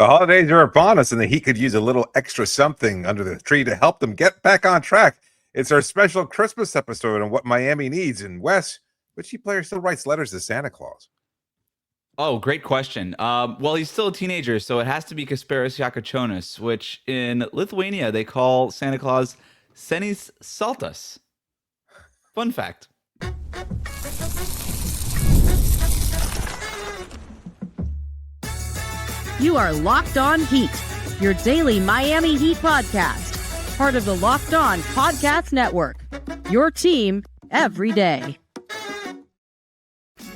The holidays are upon us, and the Heat could use a little extra something under the tree to help them get back on track. It's our special Christmas episode on what Miami needs. And Wes, which Heat player still writes letters to Santa Claus? Oh, great question. Well, he's still a teenager, so it has to be Kasparas Jakučionis, which in Lithuania they call Santa Claus Senis Saltas. Fun fact. You are Locked On Heat, your daily Miami Heat podcast, part of the Locked On Podcast Network, your team every day.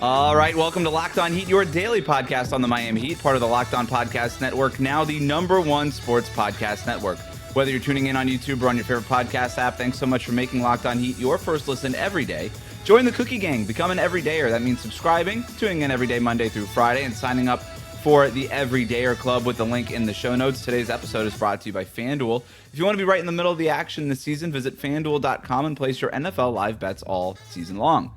All right, welcome to Locked On Heat, your daily podcast on the Miami Heat, part of the Locked On Podcast Network, now the #1 sports podcast network. Whether you're tuning in on YouTube or on your favorite podcast app, thanks so much for making Locked On Heat your first listen every day. Join the Cookie Gang, become an everydayer. That means subscribing, tuning in every day, Monday through Friday, and signing up for the Everydayer Club with the link in the show notes. Today's episode is brought to you by FanDuel. If you want to be right in the middle of the action this season, visit FanDuel.com and place your NFL live bets all season long.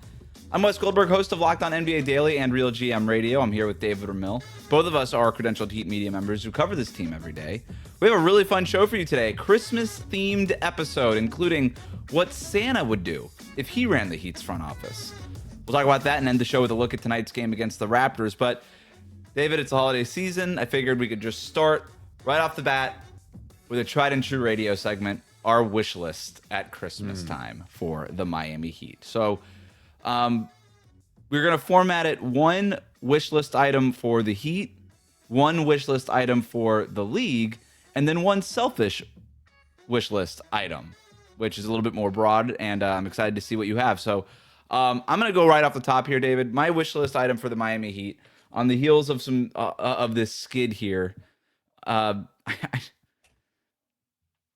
I'm Wes Goldberg, host of Locked On NBA Daily and Real GM Radio. I'm here with David Ramil. Both of us are credentialed Heat media members who cover this team every day. We have a really fun show for you today, a Christmas-themed episode, including what Santa would do if he ran the Heat's front office. We'll talk about that and end the show with a look at tonight's game against the Raptors. But David, it's a holiday season. I figured we could just start right off the bat with a tried and true radio segment, our wish list at Christmas time for the Miami Heat. So we're going to format it one wish list item for the Heat, one wish list item for the league, and then one selfish wish list item, which is a little bit more broad, and I'm excited to see what you have. So I'm going to go right off the top here, David. My wish list item for the Miami Heat, on the heels of some of this skid here,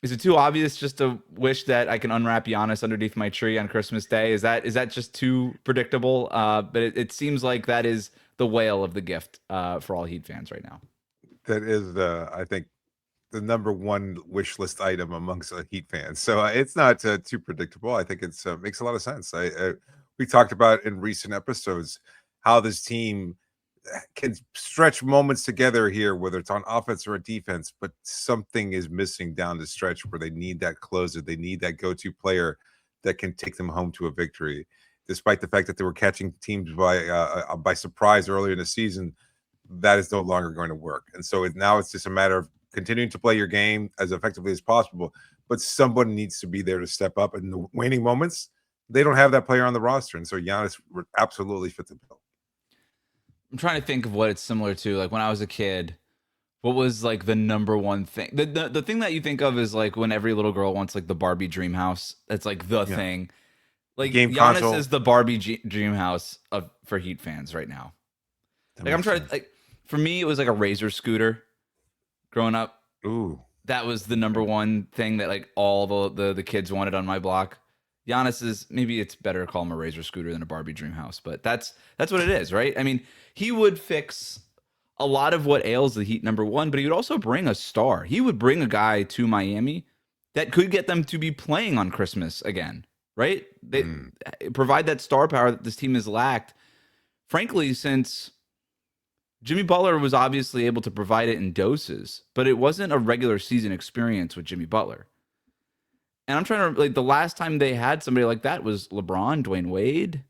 is it too obvious just to wish that I can unwrap Giannis underneath my tree on Christmas Day? Is that just too predictable? But it seems like that is the whale of the gift for all Heat fans right now. That is, I think, the #1 wish list item amongst Heat fans. So it's not too predictable. I think it's makes a lot of sense. We talked about in recent episodes how this team can stretch moments together here, whether it's on offense or defense, but something is missing down the stretch where they need that closer. They need that go-to player that can take them home to a victory. Despite the fact that they were catching teams by surprise earlier in the season, that is no longer going to work. And so now it's just a matter of continuing to play your game as effectively as possible, but someone needs to be there to step up in the waning moments. They don't have that player on the roster, and so Giannis absolutely fit the bill. I'm trying to think of what it's similar to. Like when I was a kid, what was like the #1 thing? The thing that you think of is like when every little girl wants like the Barbie Dream House. That's like the thing. Like Game Giannis console. is the Barbie Dream House for Heat fans right now. Like I'm trying to, like, for me, it was like a Razor scooter growing up. Ooh. That was the #1 thing that like all the kids wanted on my block. Giannis is, maybe it's better to call him a Razor scooter than a Barbie Dream House, but that's what it is, right? I mean, he would fix a lot of what ails the Heat #1, but he would also bring a star. He would bring a guy to Miami that could get them to be playing on Christmas again, right? They provide that star power that this team has lacked, frankly, since Jimmy Butler was obviously able to provide it in doses, but it wasn't a regular season experience with Jimmy Butler. And I'm trying to, like, the last time they had somebody like that was LeBron, Dwayne Wade.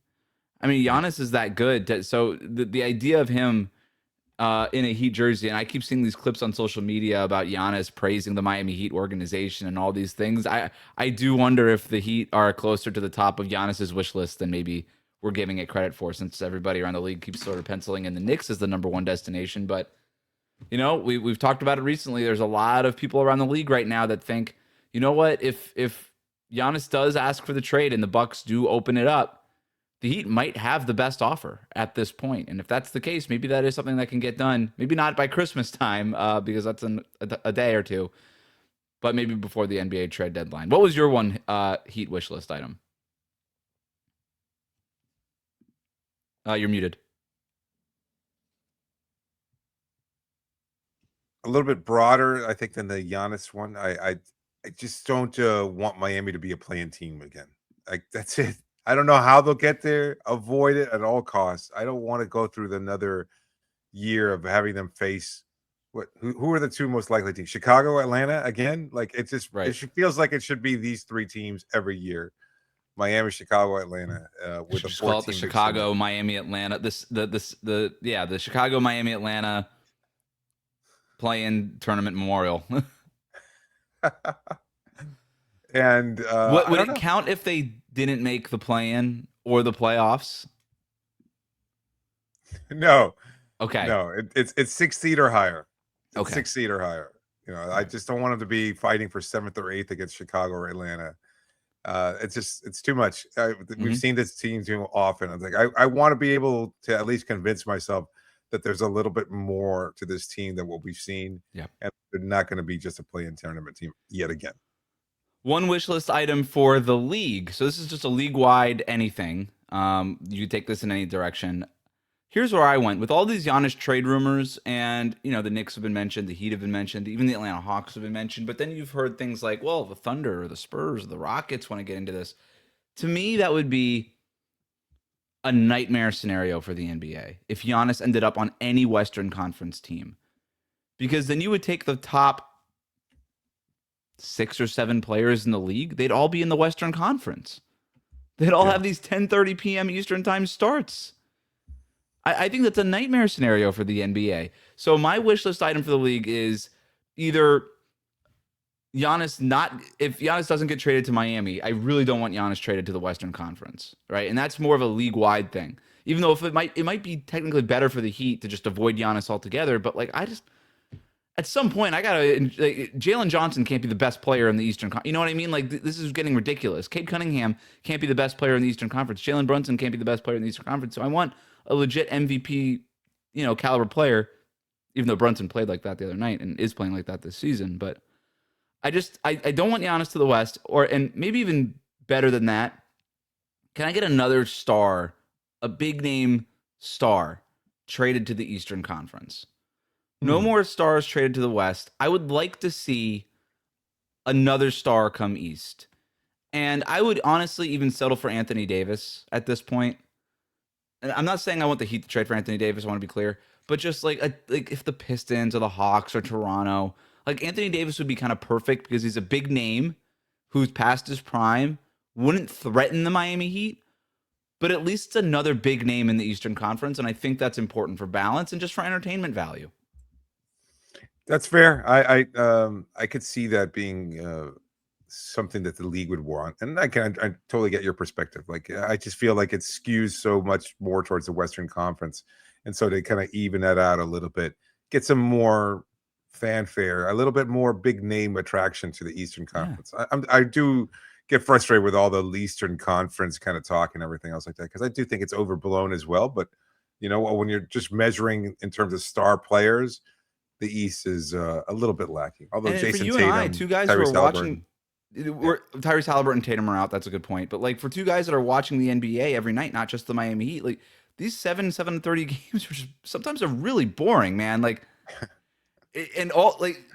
I mean, Giannis is that good. So the idea of him in a Heat jersey, and I keep seeing these clips on social media about Giannis praising the Miami Heat organization and all these things. I do wonder if the Heat are closer to the top of Giannis's wish list than maybe we're giving it credit for, since everybody around the league keeps sort of penciling in the Knicks as the #1 destination. But, you know, we've talked about it recently. There's a lot of people around the league right now that think, you know what, if Giannis does ask for the trade and the Bucks do open it up, the Heat might have the best offer at this point. And if that's the case, maybe that is something that can get done. Maybe not by Christmas time, because that's a day or two, but maybe before the NBA trade deadline. What was your one Heat wish list item? You're muted. A little bit broader, I think, than the Giannis one. I just don't want Miami to be a playing team again. Like, that's it. I don't know how they'll get there. Avoid it at all costs. I don't want to go through another year of having them face who are the two most likely teams? Chicago, Atlanta again? Like it Right. feels like it should be these three teams every year. Miami, Chicago, Atlanta, We with should the just four call it the team Chicago, Miami, Atlanta. The Chicago, Miami, Atlanta play-in tournament memorial. And What I would don't it know. count if they didn't make the play-in or the playoffs? No, Okay. no, it's 6 seed or higher. It's Okay. 6 seed or higher. You know, I Right. just don't want them to be fighting for 7th or 8th against Chicago or Atlanta. It's too much. We've Mhm. seen this team too often. I was like, I want to be able to at least convince myself that there's a little bit more to this team than what we've seen. Yeah. And they're not going to be just a play-in tournament team yet again. One wish list item for the league. So this is just a league-wide anything. You could take this in any direction. Here's where I went with all these Giannis trade rumors, and the Knicks have been mentioned, the Heat have been mentioned, even the Atlanta Hawks have been mentioned. But then you've heard things like, well, the Thunder or the Spurs or the Rockets want to get into this. To me, that would be a nightmare scenario for the NBA if Giannis ended up on any Western Conference team, because then you would take the top 6 or 7 players in the league. They'd all be in the Western Conference. They'd all have these 10:30 p.m. Eastern time starts. I think that's a nightmare scenario for the NBA. So my wish list item for the league is either if Giannis doesn't get traded to Miami, I really don't want Giannis traded to the Western Conference, right? And that's more of a league-wide thing. Even though it might be technically better for the Heat to just avoid Giannis altogether, but at some point Jalen Johnson can't be the best player in the Eastern Conference. You know what I mean? Like this is getting ridiculous. Cade Cunningham can't be the best player in the Eastern Conference. Jalen Brunson can't be the best player in the Eastern Conference. So I want a legit MVP, caliber player, even though Brunson played like that the other night and is playing like that this season. But I don't want Giannis to the West, and maybe even better than that. Can I get another star, a big name star, traded to the Eastern Conference? No more stars traded to the West. I would like to see another star come East. And I would honestly even settle for Anthony Davis at this point. And I'm not saying I want the Heat to trade for Anthony Davis, I want to be clear. But just like if the Pistons or the Hawks or Toronto, like Anthony Davis would be kind of perfect because he's a big name who's past his prime, wouldn't threaten the Miami Heat, but at least it's another big name in the Eastern Conference. And I think that's important for balance and just for entertainment value. That's fair. I could see that being something that the league would want, and I totally get your perspective. Like I just feel like it skews so much more towards the Western Conference, and so they kind of even that out a little bit, get some more fanfare, a little bit more big name attraction to the Eastern Conference. I do get frustrated with all the Eastern Conference kind of talk and everything else like that because I do think it's overblown as well. But when you're just measuring in terms of star players, the East is a little bit lacking. Although And Jason for you Tatum, and I, two guys who Tyrese are watching, Halliburton. Tyrese Halliburton and Tatum are out. That's a good point. But like for two guys that are watching the NBA every night, not just the Miami Heat, like these 7:30 games are sometimes are really boring, man. Like, and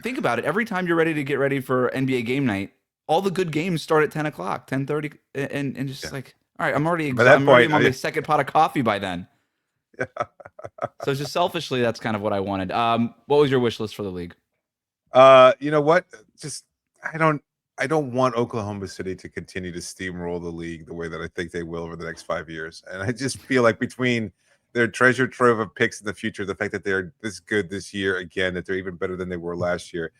think about it. Every time you're ready to get ready for NBA game night, all the good games start at 10 o'clock, 10:30, and just like, all right, I'm already By that I'm point, on my second pot of coffee by then. So just selfishly, that's kind of what I wanted. What was your wish list for the league? You know what? Just I don't want Oklahoma City to continue to steamroll the league the way that I think they will over the next 5 years. And I just feel like between their treasure trove of picks in the future, the fact that they're this good this year again, that they're even better than they were last year.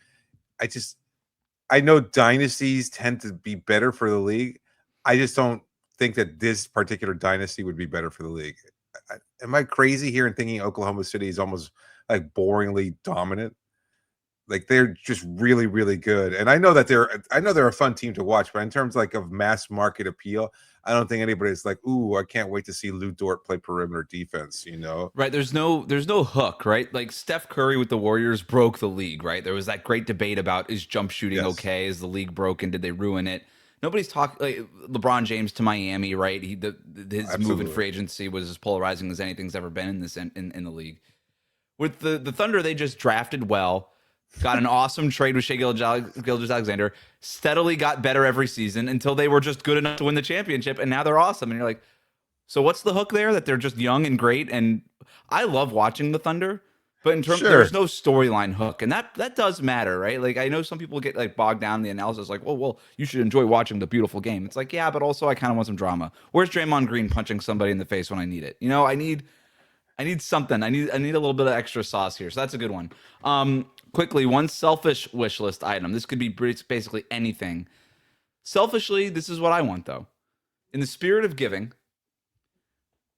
I know dynasties tend to be better for the league. I just don't think that this particular dynasty would be better for the league. Am I crazy here in thinking Oklahoma City is almost like boringly dominant? Like they're just really, really good. And I know they're a fun team to watch, but in terms of mass market appeal, I don't think anybody's like, ooh, I can't wait to see Lou Dort play perimeter defense, Right. There's no hook, right? Like Steph Curry with the Warriors broke the league, right? There was that great debate about is jump shooting okay? Is the league broken? Did they ruin it? Nobody's talking like LeBron James to Miami, right? His move in free agency was as polarizing as anything's ever been in this in the league. With the Thunder, they just drafted well, got an awesome trade with Shai Gilgeous-Alexander, steadily got better every season until they were just good enough to win the championship, and now they're awesome. And you're like, so what's the hook there? That they're just young and great? And I love watching the Thunder But in terms, Sure. there's no storyline hook, and that does matter, right? Like I know some people get like bogged down in the analysis, like, well, you should enjoy watching the beautiful game. It's like, yeah, but also I kind of want some drama. Where's Draymond Green punching somebody in the face when I need it? I need something. I need a little bit of extra sauce here. So that's a good one. Quickly, one selfish wish list item. This could be basically anything. Selfishly, this is what I want though. In the spirit of giving,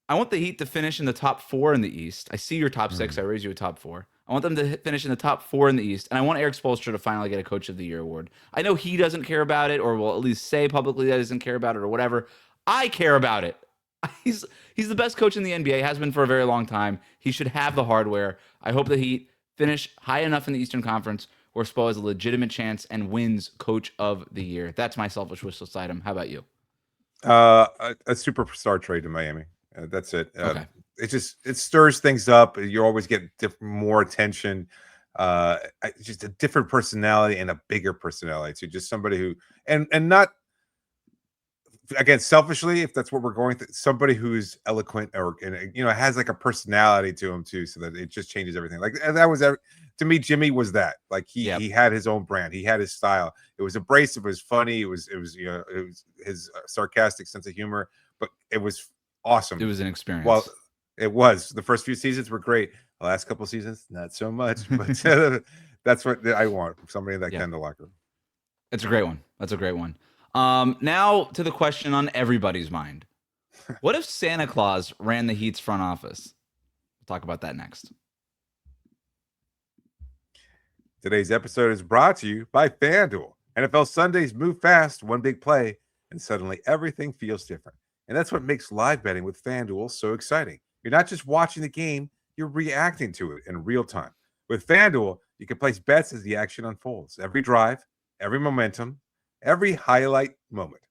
I want the Heat to finish in the top 4 in the East. I see your top 6. I raise you a top 4. I want them to finish in the top 4 in the East. And I want Eric Spoelstra to finally get a Coach of the Year award. I know he doesn't care about it, or will at least say publicly that he doesn't care about it, or whatever. I care about it. He's the best coach in the NBA, has been for a very long time. He should have the hardware. I hope the Heat finish high enough in the Eastern Conference where Spo has a legitimate chance and wins Coach of the Year. That's my selfish wish list item. How about you? A superstar trade to Miami. That's it. Okay. It stirs things up. You always get more attention. Just a different personality and a bigger personality. So just somebody who and not, again, selfishly, if that's what we're going through, somebody who's eloquent or has like a personality to him too, so that it just changes everything. Like, and that was to me, Jimmy was that. Like he had his own brand. He had his style. It was abrasive. It was funny. It was his sarcastic sense of humor, but it was awesome. It was an experience. Well, it was. The first few seasons were great. The last couple of seasons, not so much. But that's what I want from somebody in that kind of locker room. It's a great one. That's a great one. Now to the question on everybody's mind. What if Santa Claus ran the Heat's front office? We'll talk about that next. Today's episode is brought to you by FanDuel. NFL Sundays move fast, one big play, and suddenly everything feels different. And that's what makes live betting with FanDuel so exciting. You're not just watching the game, you're reacting to it in real time. With FanDuel, you can place bets as the action unfolds. Every drive, every momentum, every highlight moment.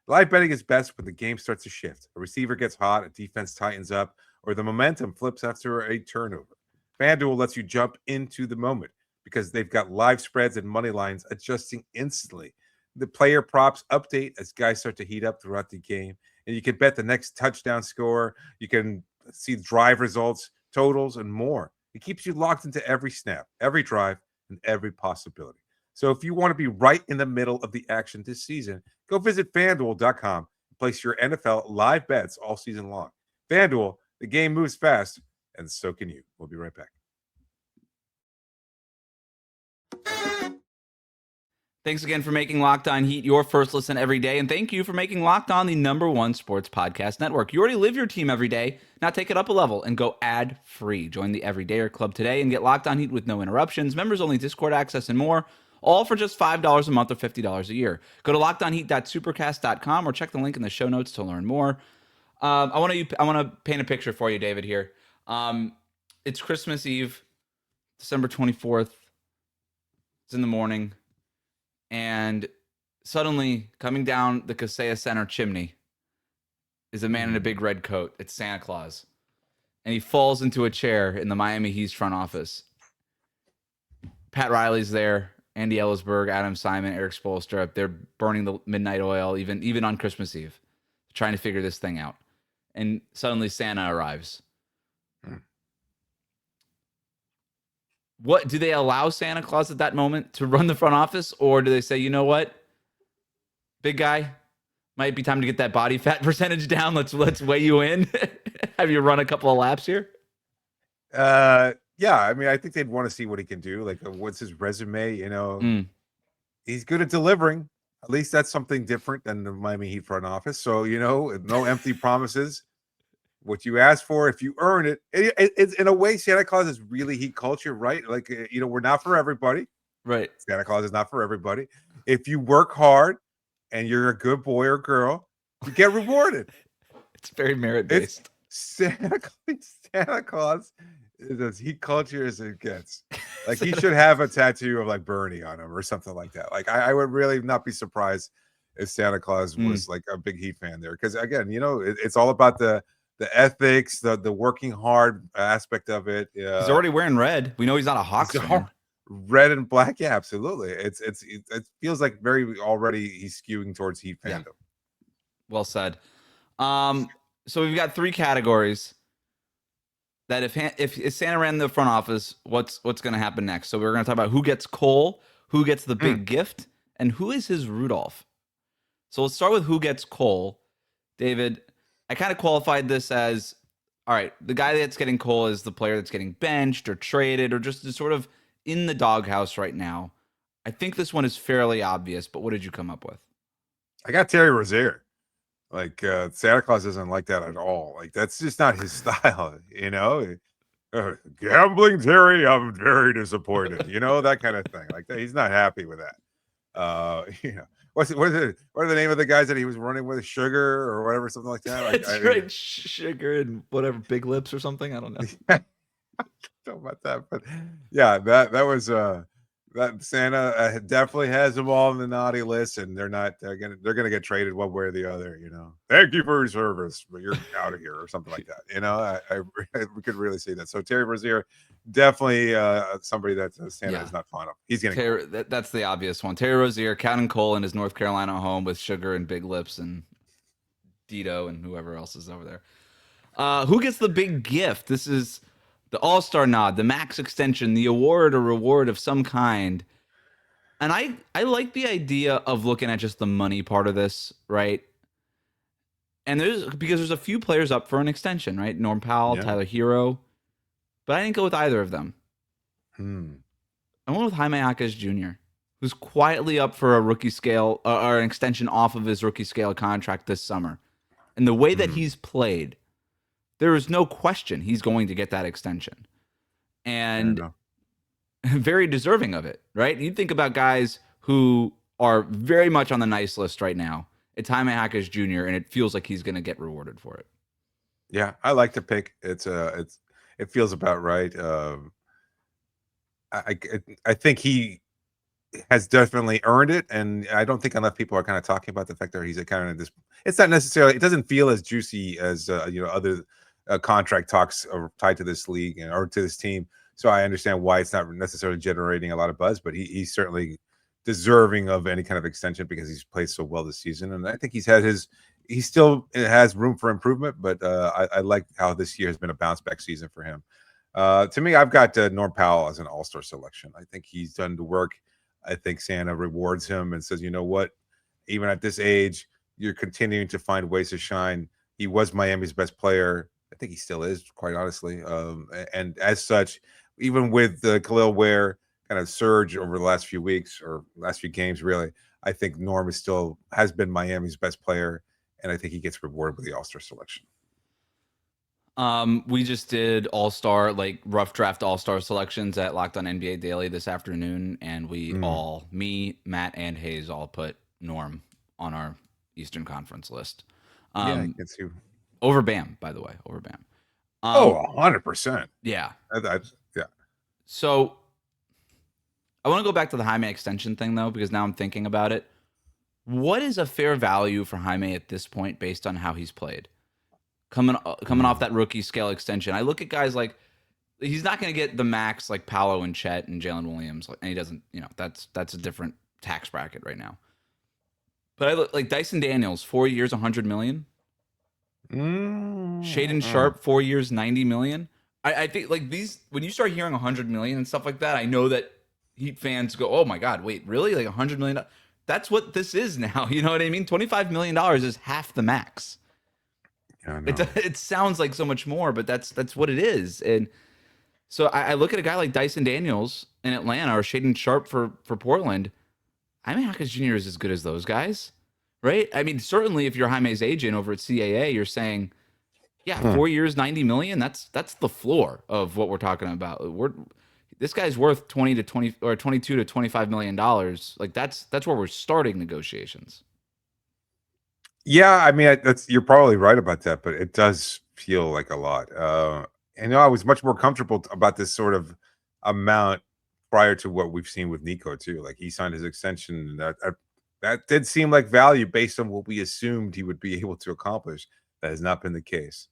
Live betting is best when the game starts to shift. A receiver gets hot, a defense tightens up, or the momentum flips after a turnover. FanDuel lets you jump into the moment because they've got live spreads and money lines adjusting instantly. The player props update as guys start to heat up throughout the game. And you can bet the next touchdown score. You can see drive results, totals, and more. It keeps you locked into every snap, every drive, and every possibility. So if you want to be right in the middle of the action this season, go visit FanDuel.com and place your NFL live bets all season long. FanDuel, the game moves fast, and so can you. We'll be right back. Thanks again for making Locked On Heat your first listen every day. And thank you for making Locked On the #1 sports podcast network. You already live your team every day. Now take it up a level and go ad-free. Join the Everydayer Club today and get Locked On Heat with no interruptions, members-only Discord access, and more, all for just $5 a month or $50 a year. Go to lockedonheat.supercast.com or check the link in the show notes to learn more. I want to paint a picture for you, David, here. It's Christmas Eve, December 24th. It's in the morning. And suddenly, coming down the Kaseya Center chimney is a man in a big red coat. It's Santa Claus. And he falls into a chair in the Miami Heat's front office. Pat Riley's there, Andy Ellisberg, Adam Simon, Eric Spoelstra. They're burning the midnight oil, even on Christmas Eve, trying to figure this thing out. And suddenly Santa arrives. What do they allow Santa Claus at that moment to run the front office, or do they say, you know what, big guy, might be time to get that body fat percentage down. Let's weigh you in. Have you run a couple of laps here? Yeah, I mean, I think they'd want to see what he can do. Like, what's his resume? He's good at delivering. At least that's something different than the Miami Heat front office. So no empty promises. What you ask for, if you earn it, it's in a way, Santa Claus is really Heat culture, right? Like, we're not for everybody. Right. Santa Claus is not for everybody. If you work hard and you're a good boy or girl, you get rewarded. It's very merit-based. Santa Claus is as Heat culture as it gets. Like, he should have a tattoo of like Bernie on him or something like that. Like, I would really not be surprised if Santa Claus was like a big Heat fan there. Because again, it's all about the ethics, the working hard aspect of it. He's already wearing red. We know he's not a Hawks fan. Red and black, yeah, absolutely. It feels like very already he's skewing towards Heat fandom. Yeah. Well said. So we've got 3 categories. that if Santa ran the front office, what's going to happen next? So we're going to talk about who gets Cole, who gets the big gift, and who is his Rudolph. So let's start with who gets Cole. David, I kind of qualified this as, all right, the guy that's getting Cole is the player that's getting benched or traded or just sort of in the doghouse right now. I think this one is fairly obvious, but what did you come up with? I got Terry Rozier. Like Santa Claus doesn't like that at all. Like that's just not his style, you know. Gambling Terry, I'm very disappointed. You know, that kind of thing. Like he's not happy with that. You know, what are the name of the guys that he was running with? Sugar or whatever, something like that. Like, That's right, Sugar and whatever, Big Lips or something. I don't know. I don't know about that, but yeah, that was that Santa definitely has them all on the naughty list, and they're gonna get traded one way or the other. You know, thank you for your service, but you're out of here or something like that. You know, we could really see that. So Terry Rozier, definitely somebody that Santa is not fond of. He's getting that's the obvious one. Terry Rozier, Counting Cole in his North Carolina home with Sugar and Big Lips and Dito and whoever else is over there. Who gets the big gift? This is the All-Star nod, the max extension, the award or reward of some kind. And I like the idea of looking at just the money part of this, right? And because there's a few players up for an extension, right? Norm Powell, Tyler Hero. But I didn't go with either of them. I went with Jaime Jaquez Jr., who's quietly up for a rookie scale or an extension off of his rookie scale contract this summer. And the way that he's played, there is no question he's going to get that extension. And very deserving of it, right? You think about guys who are very much on the nice list right now. It's Jaime Jaquez Jr., and it feels like he's going to get rewarded for it. Yeah, I like the pick. It feels about right. I think he has definitely earned it, and I don't think enough people are kind of talking about the fact that he's kind of this. It's not necessarily. It doesn't feel as juicy as other contract talks are tied to this league or to this team. So I understand why it's not necessarily generating a lot of buzz, but he's certainly deserving of any kind of extension because he's played so well this season, and I think he still has room for improvement. But I like how this year has been a bounce back season for him. To me, I've got Norm Powell as an all-star selection. I think he's done the work. I think Santa rewards him and says, you know what, even at this age, you're continuing to find ways to shine. He was Miami's best player. I think he still is, quite honestly. And as such, even with the Kel'el Ware kind of surge over the last few weeks or last few games, really, I think Norm has been Miami's best player, and I think he gets rewarded with the all-star selection. We just did all-star, like rough draft all-star selections at Locked On NBA Daily this afternoon, and we all, me, Matt, and Hayes, all put Norm on our Eastern Conference list. I can see. Over Bam, by the way, over Bam. 100%. Yeah. Yeah. So I want to go back to the Jaime extension thing, though, because now I'm thinking about it. What is a fair value for Jaime at this point based on how he's played? Coming off that rookie scale extension, I look at guys like he's not going to get the max like Paolo and Chet and Jalen Williams, and he doesn't. That's a different tax bracket right now. But I look like Dyson Daniels, 4 years, $100 million. Shaedon Sharpe, 4 years, $90 million. I think like these when you start hearing $100 million and stuff like that, I know that Heat fans go, "Oh my God, wait, really? Like $100 million? That's what this is now." You know what I mean? $25 million is half the max. It sounds like so much more, but that's what it is. And so I look at a guy like Dyson Daniels in Atlanta or Shaedon Sharpe for Portland. Jaime Jaquez Jr. is as good as those guys, right? I mean, certainly if you're Jaime's agent over at CAA, you're saying, yeah, 4 years, $90 million. That's the floor of what we're talking about. This guy's worth 20 to 20 or 22 to $25 million. Like that's where we're starting negotiations. Yeah, I mean, you're probably right about that, but it does feel like a lot. And I was much more comfortable about this sort of amount prior to what we've seen with Nico too. Like he signed his extension, that did seem like value based on what we assumed he would be able to accomplish. That has not been the case.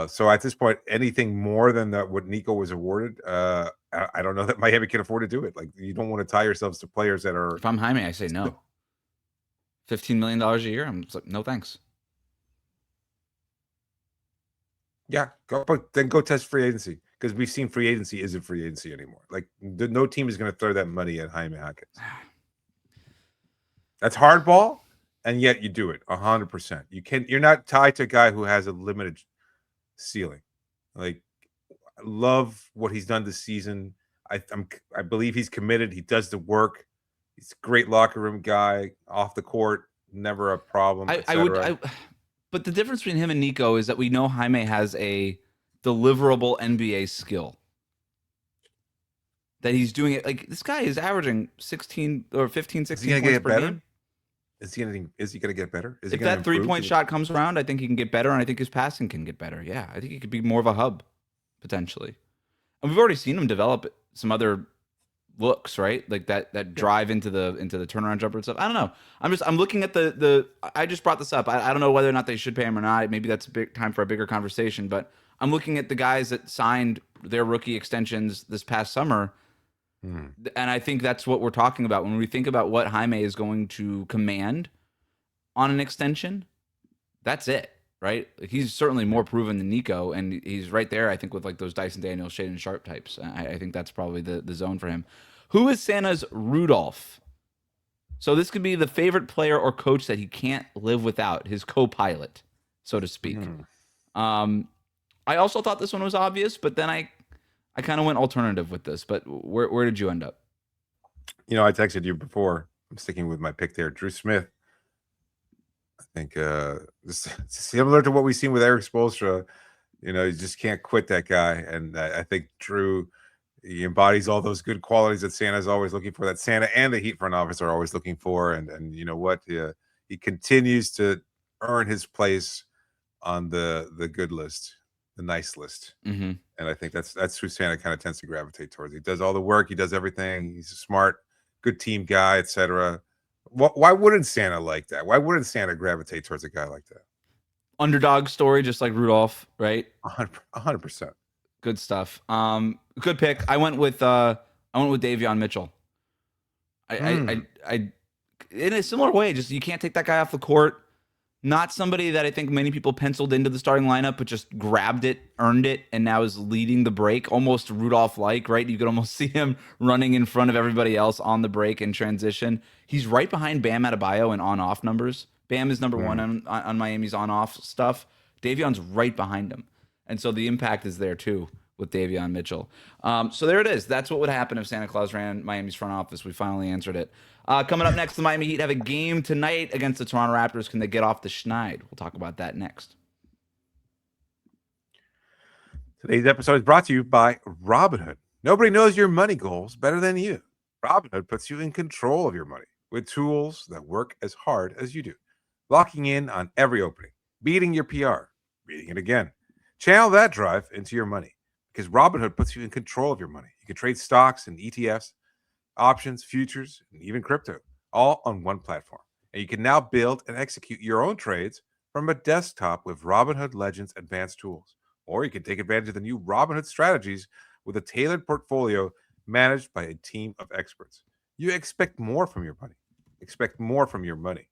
So at this point, anything more than what Nico was awarded, I don't know that Miami can afford to do it. Like you don't want to tie yourselves to players that are. If I'm Jaime, I say no. $15 million a year. I'm like, no, thanks. Yeah, but then go test free agency, because we've seen free agency isn't free agency anymore. Like no team is going to throw that money at Jaime Jaquez. That's hardball, and yet you do it 100%. You're not tied to a guy who has a limited ceiling. Like, I love what he's done this season. I believe he's committed. He does the work. He's a great locker room guy. Off the court, never a problem. But the difference between him and Nico is that we know Jaime has a deliverable NBA skill. That he's doing it. Like, this guy is averaging 16 or 15, 16 points per game. Is he going to get better? If that 3-point shot comes around, I think he can get better, and I think his passing can get better. Yeah, I think he could be more of a hub, potentially. And we've already seen him develop some other looks, right? Like that drive into the turnaround jumper and stuff. I don't know. I'm looking at the I just brought this up. I don't know whether or not they should pay him or not. Maybe that's a big time for a bigger conversation, but I'm looking at the guys that signed their rookie extensions this past summer. And I think that's what we're talking about when we think about what Jaime is going to command on an extension. That's it, right? Like, he's certainly more proven than Nico, and he's right there, I think, with like those Dyson Daniels, Shaden Sharp types. I think that's probably the zone for him. Who is Santa's Rudolph? So this could be the favorite player or coach that he can't live without, his co-pilot, so to speak. I also thought this one was obvious, but then I kind of went alternative with this. But where did you end up? I texted you before. I'm sticking with my pick there. Drew Smith. I think similar to what we've seen with Eric Spoelstra. You just can't quit that guy. And I think Drew, he embodies all those good qualities that Santa's always looking for, that Santa and the Heat front office are always looking for. And you know what? He continues to earn his place on the good list, the nice list. Mm-hmm. And I think that's who Santa kind of tends to gravitate towards. He does all the work. He does everything. He's a smart, good team guy, etc. Why wouldn't Santa like that? Why wouldn't Santa gravitate towards a guy like that? Underdog story, just like Rudolph, right? 100%. Good stuff. Good pick. I went with Davion Mitchell. I in a similar way, just you can't take that guy off the court. Not somebody that I think many people penciled into the starting lineup, but just grabbed it, earned it, and now is leading the break, almost Rudolph-like, right? You could almost see him running in front of everybody else on the break in transition. He's right behind Bam Adebayo in on-off numbers. Bam is number one on Miami's on-off stuff. Davion's right behind him. And so the impact is there, too, with Davion Mitchell. So there it is. That's what would happen if Santa Claus ran Miami's front office. We finally answered it. Coming up next, the Miami Heat have a game tonight against the Toronto Raptors. Can they get off the schneid? We'll talk about that next. Today's episode is brought to you by Robinhood. Nobody knows your money goals better than you. Robinhood puts you in control of your money with tools that work as hard as you do. Locking in on every opening, beating your PR, beating it again. Channel that drive into your money because Robinhood puts you in control of your money. You can trade stocks and ETFs, options, futures, and even crypto, all on one platform. And you can now build and execute your own trades from a desktop with Robinhood Legends advanced tools. Or you can take advantage of the new Robinhood strategies with a tailored portfolio managed by a team of experts. You expect more from your money. Expect more from your money.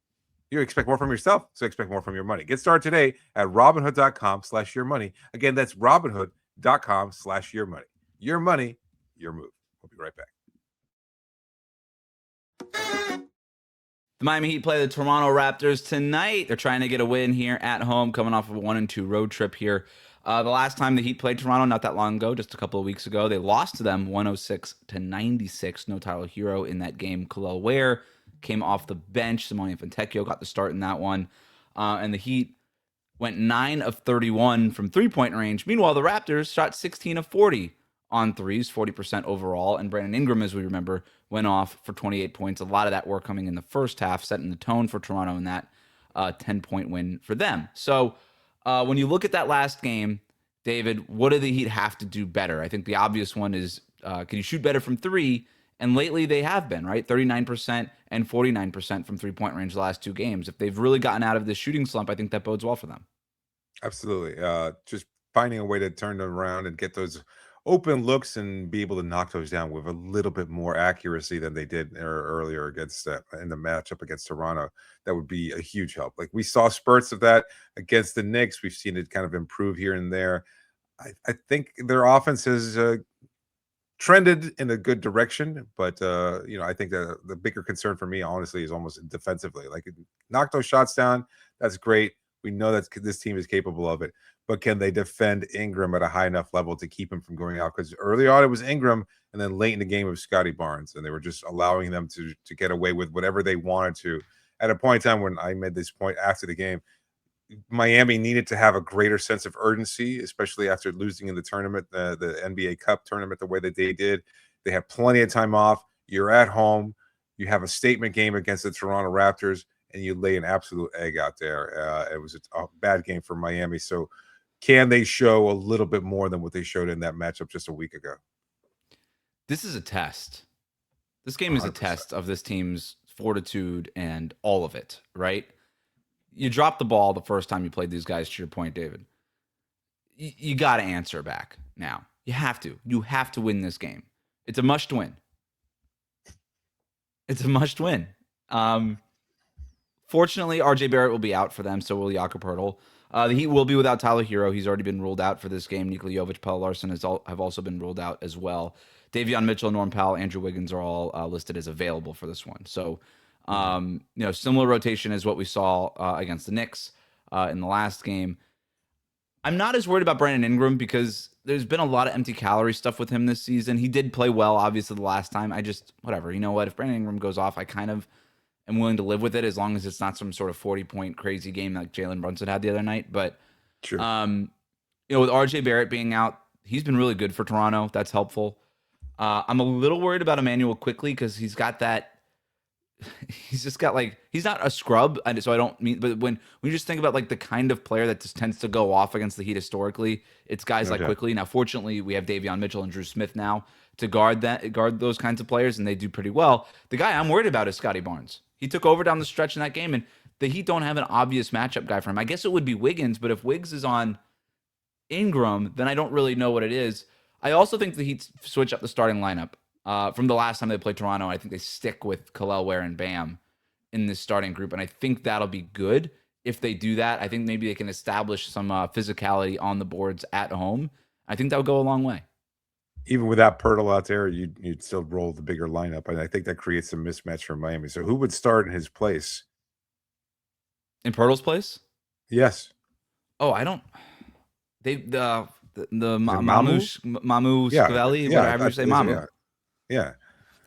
You expect more from yourself, so expect more from your money. Get started today at Robinhood.com/yourmoney. Again, that's Robinhood.com/yourmoney. Your money, your move. We'll be right back. The Miami Heat play the Toronto Raptors tonight. They're trying to get a win here at home, coming off of a 1-2 road trip here. The last time the Heat played Toronto, not that long ago, just a couple of weeks ago, they lost to them 106-96. No Tyler Hero in that game. Kel'el Ware came off the bench. Simone Fontecchio got the start in that one. And the Heat went 9 of 31 from three-point range. Meanwhile, the Raptors shot 16 of 40 on threes, 40% overall. And Brandon Ingram, as we remember, went off for 28 points. A lot of that work coming in the first half, setting the tone for Toronto in that 10-point win for them. So when you look at that last game, David, what do the Heat have to do better? I think the obvious one is, can you shoot better from three? And lately they have been, right? 39% and 49% from three-point range the last two games. If they've really gotten out of this shooting slump, I think that bodes well for them. Absolutely. Just finding a way to turn them around and get those open looks and be able to knock those down with a little bit more accuracy than they did earlier against in the matchup against Toronto. That would be a huge help. Like we saw spurts of that against the Knicks. We've seen it kind of improve here and there. I think their offense has trended in a good direction, but I think the bigger concern for me, honestly, is almost defensively. Like knock those shots down, that's great. We know that this team is capable of it, but can they defend Ingram at a high enough level to keep him from going out? Because early on it was Ingram, and then late in the game it was Scotty Barnes, and they were just allowing them to get away with whatever they wanted to. At a point in time when I made this point after the game, Miami needed to have a greater sense of urgency, especially after losing in the tournament, the NBA Cup tournament, the way that they did. They have plenty of time off. You're at home. You have a statement game against the Toronto Raptors, and you lay an absolute egg out there. It was a bad game for Miami. So can they show a little bit more than what they showed in that matchup just a week ago? This is a test. This game is 100%. A test of this team's fortitude and all of it, right? You dropped the ball the first time you played these guys, to your point, David. You got to answer back now. You have to. You have to win this game. It's a must win. It's a must win. Fortunately, RJ Barrett will be out for them, so will Jakob Poeltl. The Heat will be without Tyler Hero. He's already been ruled out for this game. Nikola Jovic, Pelle Larsson have also been ruled out as well. Davion Mitchell, Norm Powell, Andrew Wiggins are all listed as available for this one. So, similar rotation as what we saw against the Knicks in the last game. I'm not as worried about Brandon Ingram because there's been a lot of empty calorie stuff with him this season. He did play well, obviously, the last time. Whatever. You know what? If Brandon Ingram goes off, I kind of am willing to live with it as long as it's not some sort of 40-point crazy game like Jalen Brunson had the other night. But, sure. With RJ Barrett being out, he's been really good for Toronto. That's helpful. I'm a little worried about Emmanuel quickly because he's got that. He's just got he's not a scrub, so I don't mean. But when you just think about the kind of player that just tends to go off against the Heat historically, it's guys like Quickly. Now, fortunately, we have Davion Mitchell and Drew Smith now to guard those kinds of players, and they do pretty well. The guy I'm worried about is Scotty Barnes. He took over down the stretch in that game, and the Heat don't have an obvious matchup guy for him. I guess it would be Wiggins, but if Wiggs is on Ingram, then I don't really know what it is. I also think the Heat switch up the starting lineup from the last time they played Toronto. I think they stick with Kel'el, Ware, and Bam in this starting group, and I think that'll be good if they do that. I think maybe they can establish some physicality on the boards at home. I think that would go a long way. Even without Poeltl out there, you'd still roll the bigger lineup, and I think that creates a mismatch for Miami. So who would start in his place? In Poeltl's place? Yes. Oh, I don't. Mamu Scavelli, whatever you say, Mamu. Yeah.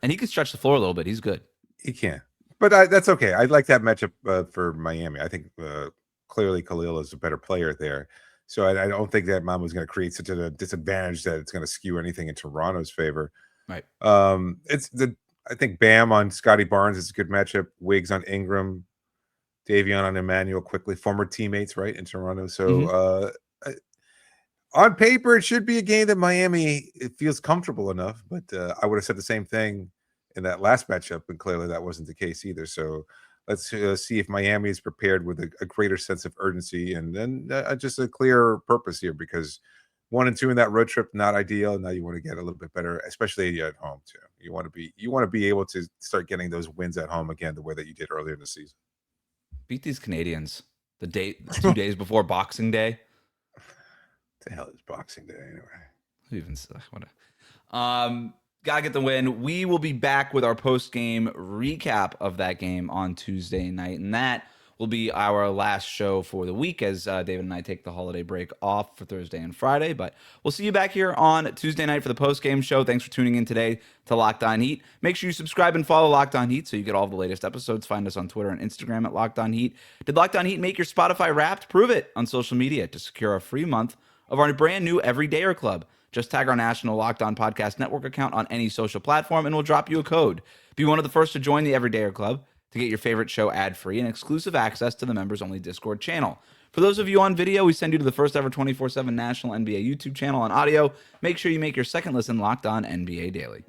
And he can stretch the floor a little bit. He's good. He can. But that's okay. I like that matchup for Miami. I think clearly Kel'el is a better player there. So I don't think that Mamu is going to create such a disadvantage that it's going to skew anything in Toronto's favor. Right. I think Bam on Scotty Barnes is a good matchup. Wiggs on Ingram. Davion on Emmanuel Quickly. Former teammates, right, in Toronto. So on paper, it should be a game that Miami feels comfortable enough, but I would have said the same thing in that last matchup, and clearly that wasn't the case either. So let's see if Miami is prepared with a greater sense of urgency and then just a clear purpose here, because 1 and 2 in that road trip, not ideal. Now you want to get a little bit better, especially at home too. You want to be able to start getting those wins at home again, the way that you did earlier in the season. Beat these Canadians 2 days before Boxing Day. The hell is Boxing Day anyway? Who even said what? Gotta get the win. We will be back with our post-game recap of that game on Tuesday night, and that will be our last show for the week as David and I take the holiday break off for Thursday and Friday. But we'll see you back here on Tuesday night for the post-game show. Thanks for tuning in today to Locked On Heat. Make sure you subscribe and follow Locked On Heat so you get all the latest episodes. Find us on Twitter and Instagram at Locked On Heat. Did Locked On Heat make your Spotify Wrapped? Prove it on social media to secure a free month of our brand new Everydayer Club. Just tag our national Locked On Podcast Network account on any social platform and we'll drop you a code. Be one of the first to join the Everydayer Club to get your favorite show ad-free and exclusive access to the members-only Discord channel. For those of you on video, we send you to the first ever 24/7 national NBA YouTube channel. On audio, make sure you make your second listen Locked On NBA Daily.